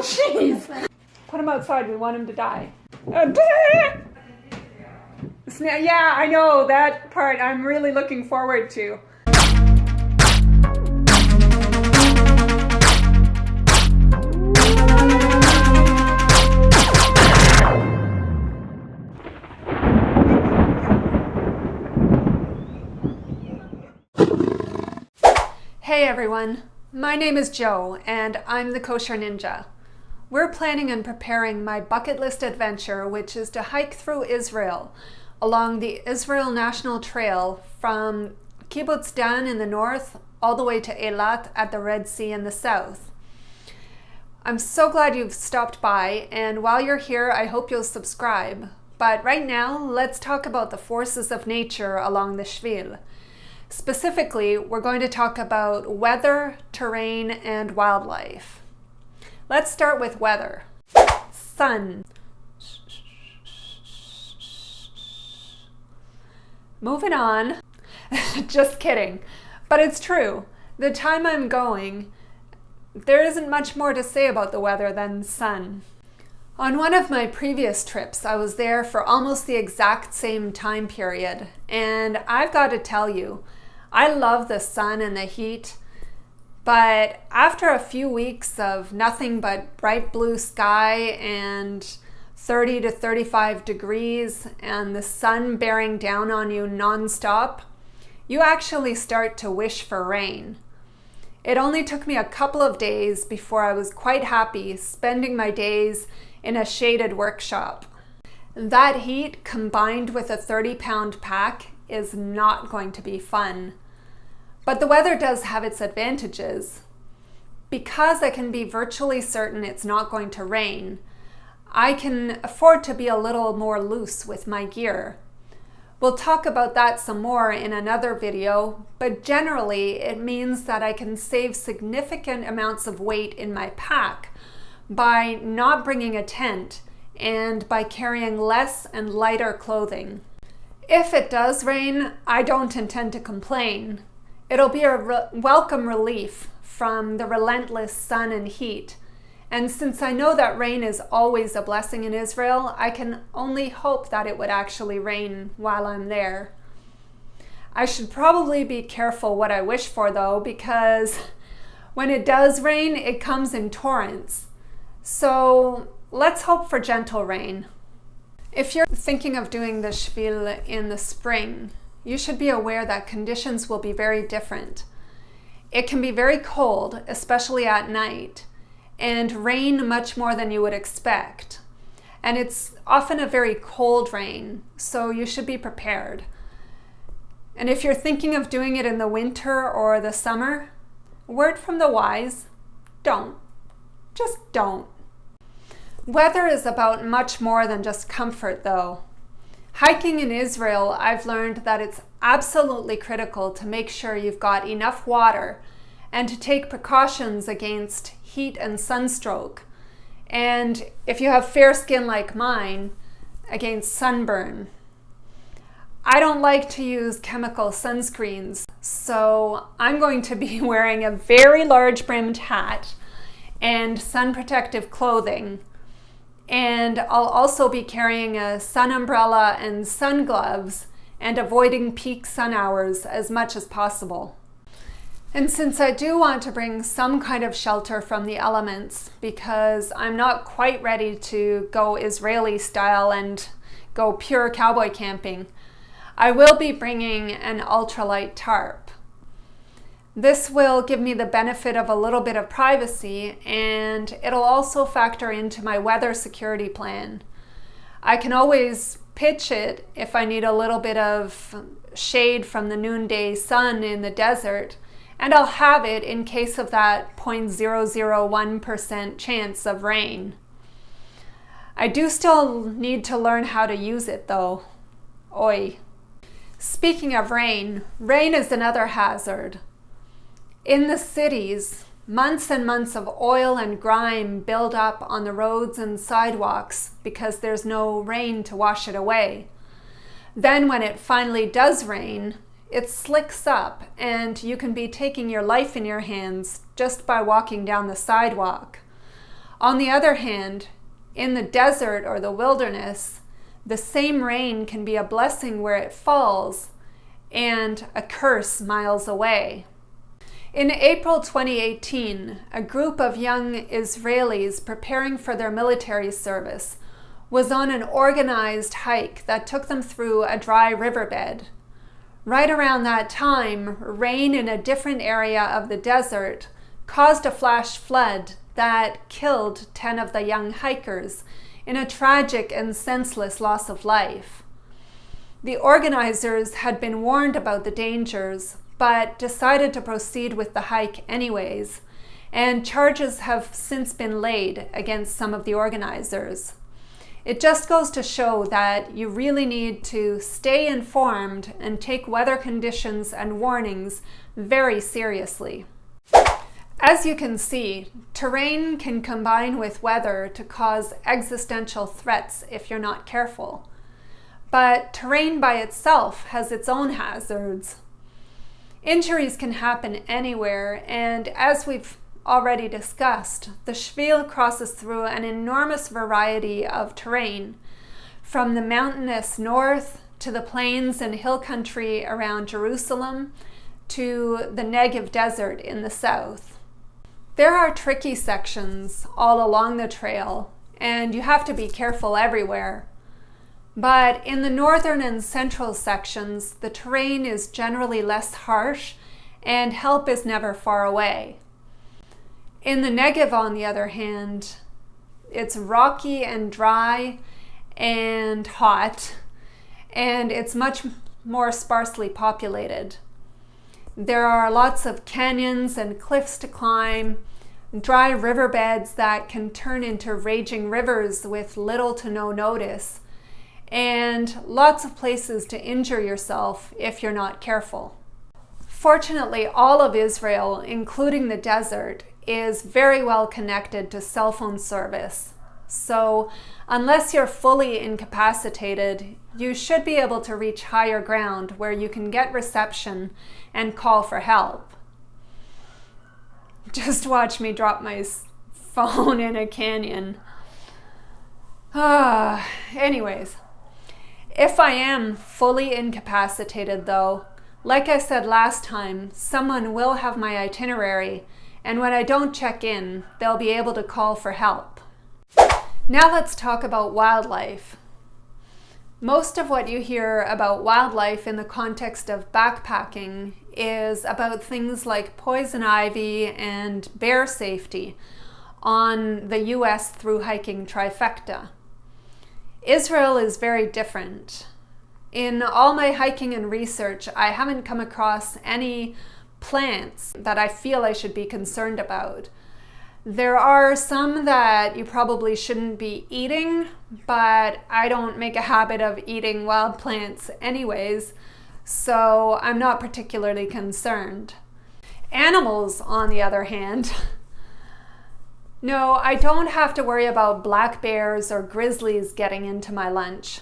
Oh, jeez. Put him outside. We want him to die. Yeah, I know. That part I'm really looking forward to. Hey everyone, my name is Joe and I'm the Kosher Ninja. We're planning on preparing my bucket list adventure, which is to hike through Israel along the Israel National Trail from Kibbutz Dan in the north all the way to Eilat at the Red Sea in the south. I'm so glad you've stopped by, and while you're here I hope you'll subscribe. But right now, let's talk about the forces of nature along the Shvil. Specifically, we're going to talk about weather, terrain, and wildlife. Let's start with weather. Sun. Moving on. Just kidding. But it's true. The time I'm going, there isn't much more to say about the weather than sun. On one of my previous trips, I was there for almost the exact same time period, and I've got to tell you, I love the sun and the heat, but after a few weeks of nothing but bright blue sky and 30 to 35 degrees and the sun bearing down on you nonstop, you actually start to wish for rain. It only took me a couple of days before I was quite happy spending my days in a shaded workshop. That heat combined with a 30-pound pack is not going to be fun. But the weather does have its advantages. Because I can be virtually certain it's not going to rain, I can afford to be a little more loose with my gear. We'll talk about that some more in another video, but generally it means that I can save significant amounts of weight in my pack by not bringing a tent and by carrying less and lighter clothing. If it does rain, I don't intend to complain. It'll be a welcome relief from the relentless sun and heat. And since I know that rain is always a blessing in Israel, I can only hope that it would actually rain while I'm there. I should probably be careful what I wish for though, because when it does rain, it comes in torrents. So let's hope for gentle rain. If you're thinking of doing the Shvil in the spring, you should be aware that conditions will be very different. It can be very cold, especially at night, and rain much more than you would expect. And it's often a very cold rain, so you should be prepared. And if you're thinking of doing it in the winter or the summer, word from the wise, don't. Just don't. Weather is about much more than just comfort though. Hiking in Israel, I've learned that it's absolutely critical to make sure you've got enough water and to take precautions against heat and sunstroke. And if you have fair skin like mine, against sunburn. I don't like to use chemical sunscreens, so I'm going to be wearing a very large brimmed hat and sun protective clothing. And I'll also be carrying a sun umbrella and sun gloves and avoiding peak sun hours as much as possible. And since I do want to bring some kind of shelter from the elements, because I'm not quite ready to go Israeli style and go pure cowboy camping, I will be bringing an ultralight tarp. This will give me the benefit of a little bit of privacy, and it'll also factor into my weather security plan. I can always pitch it if I need a little bit of shade from the noonday sun in the desert, and I'll have it in case of that 0.001% chance of rain. I do still need to learn how to use it though. Oi. Speaking of rain, rain is another hazard. In the cities, months and months of oil and grime build up on the roads and sidewalks because there's no rain to wash it away. Then when it finally does rain, it slicks up and you can be taking your life in your hands just by walking down the sidewalk. On the other hand, in the desert or the wilderness, the same rain can be a blessing where it falls and a curse miles away. In April 2018, a group of young Israelis preparing for their military service was on an organized hike that took them through a dry riverbed. Right around that time, rain in a different area of the desert caused a flash flood that killed 10 of the young hikers in a tragic and senseless loss of life. The organizers had been warned about the dangers, but decided to proceed with the hike anyways, and charges have since been laid against some of the organizers. It just goes to show that you really need to stay informed and take weather conditions and warnings very seriously. As you can see, terrain can combine with weather to cause existential threats if you're not careful. But terrain by itself has its own hazards. Injuries can happen anywhere, and as we've already discussed, the Shvil crosses through an enormous variety of terrain, from the mountainous north to the plains and hill country around Jerusalem to the Negev desert in the south. There are tricky sections all along the trail, and you have to be careful everywhere. But in the northern and central sections, the terrain is generally less harsh and help is never far away. In the Negev, on the other hand, it's rocky and dry and hot, and it's much more sparsely populated. There are lots of canyons and cliffs to climb, dry riverbeds that can turn into raging rivers with little to no notice, and lots of places to injure yourself if you're not careful. Fortunately, all of Israel, including the desert, is very well connected to cell phone service. So unless you're fully incapacitated, you should be able to reach higher ground where you can get reception and call for help. Just watch me drop my phone in a canyon. Anyways, if I am fully incapacitated though, like I said last time, someone will have my itinerary, and when I don't check in, they'll be able to call for help. Now let's talk about wildlife. Most of what you hear about wildlife in the context of backpacking is about things like poison ivy and bear safety on the US thru-hiking trifecta. Israel is very different. In all my hiking and research, I haven't come across any plants that I feel I should be concerned about. There are some that you probably shouldn't be eating, but I don't make a habit of eating wild plants anyways, so I'm not particularly concerned. Animals, on the other hand, no, I don't have to worry about black bears or grizzlies getting into my lunch.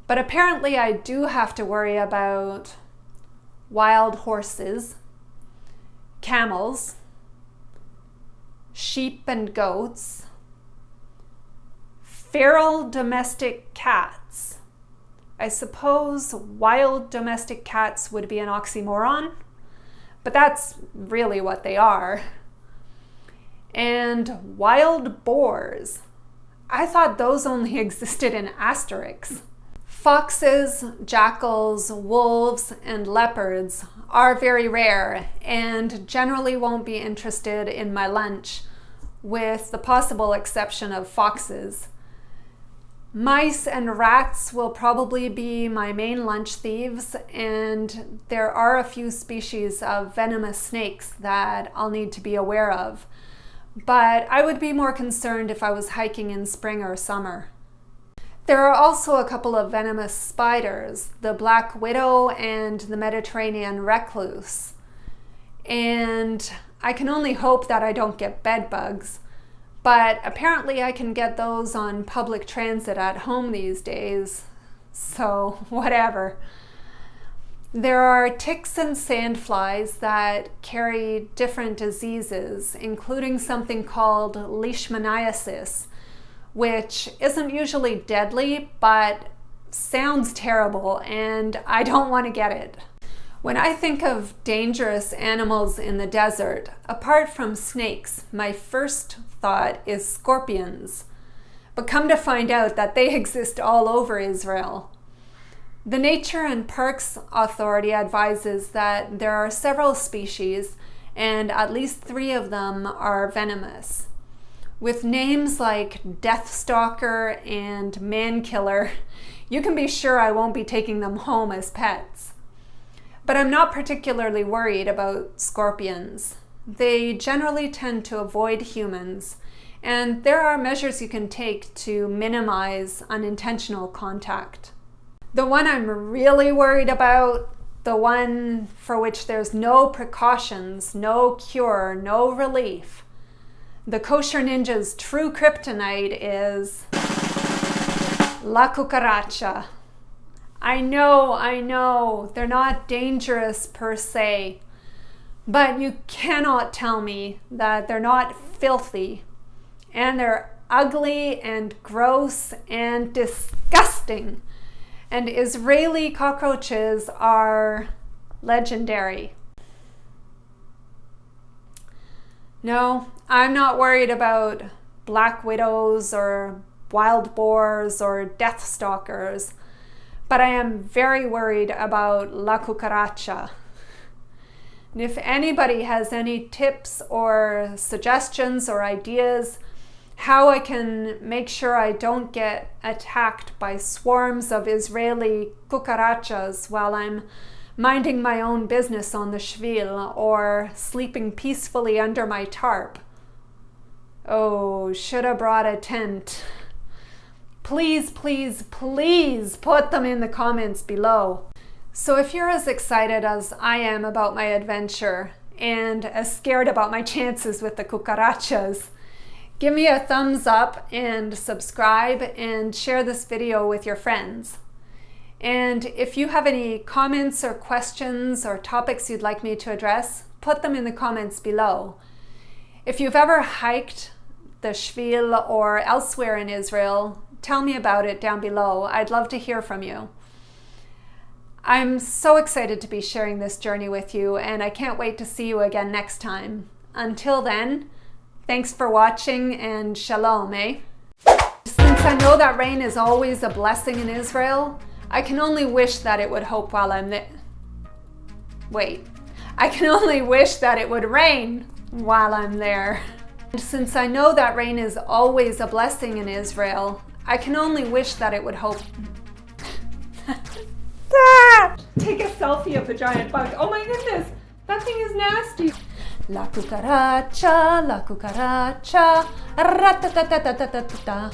But apparently I do have to worry about wild horses, camels, sheep and goats, feral domestic cats. I suppose wild domestic cats would be an oxymoron, but that's really what they are. And wild boars. I thought those only existed in Asterix. Foxes, jackals, wolves, and leopards are very rare and generally won't be interested in my lunch, with the possible exception of foxes. Mice and rats will probably be my main lunch thieves, and there are a few species of venomous snakes that I'll need to be aware of. But I would be more concerned if I was hiking in spring or summer. There are also a couple of venomous spiders, the black widow and the Mediterranean recluse. And I can only hope that I don't get bed bugs, but apparently I can get those on public transit at home these days, so whatever. There are ticks and sandflies that carry different diseases, including something called leishmaniasis, which isn't usually deadly, but sounds terrible, and I don't want to get it. When I think of dangerous animals in the desert, apart from snakes, my first thought is scorpions. But come to find out that they exist all over Israel. The Nature and Parks Authority advises that there are several species, and at least 3 of them are venomous. With names like Deathstalker and Mankiller, you can be sure I won't be taking them home as pets. But I'm not particularly worried about scorpions. They generally tend to avoid humans, and there are measures you can take to minimize unintentional contact. The one I'm really worried about, the one for which there's no precautions, no cure, no relief, the Kosher Ninja's true kryptonite is La Cucaracha. I know, they're not dangerous per se, but you cannot tell me that they're not filthy, and they're ugly and gross and disgusting. And Israeli cockroaches are legendary. No, I'm not worried about black widows or wild boars or death stalkers, but I am very worried about La Cucaracha. And if anybody has any tips or suggestions or ideas how I can make sure I don't get attacked by swarms of Israeli cucarachas while I'm minding my own business on the Shvil or sleeping peacefully under my tarp. Oh, should have brought a tent. Please, please, please put them in the comments below. So if you're as excited as I am about my adventure and as scared about my chances with the cucarachas, give me a thumbs up and subscribe and share this video with your friends. And if you have any comments or questions or topics you'd like me to address, put them in the comments below. If you've ever hiked the Shvil or elsewhere in Israel, tell me about it down below. I'd love to hear from you. I'm so excited to be sharing this journey with you, and I can't wait to see you again next time. Until then, thanks for watching, and shalom, eh? Since I know that rain is always a blessing in Israel, I can only wish that it would hope while I'm there. Wait, I can only wish that it would rain while I'm there. And since I know that rain is always a blessing in Israel, I can only wish that it would hope. Take a selfie of the giant bug. Oh my goodness, that thing is nasty. La cucaracha, ra-ta-ta-ta-ta-ta-ta.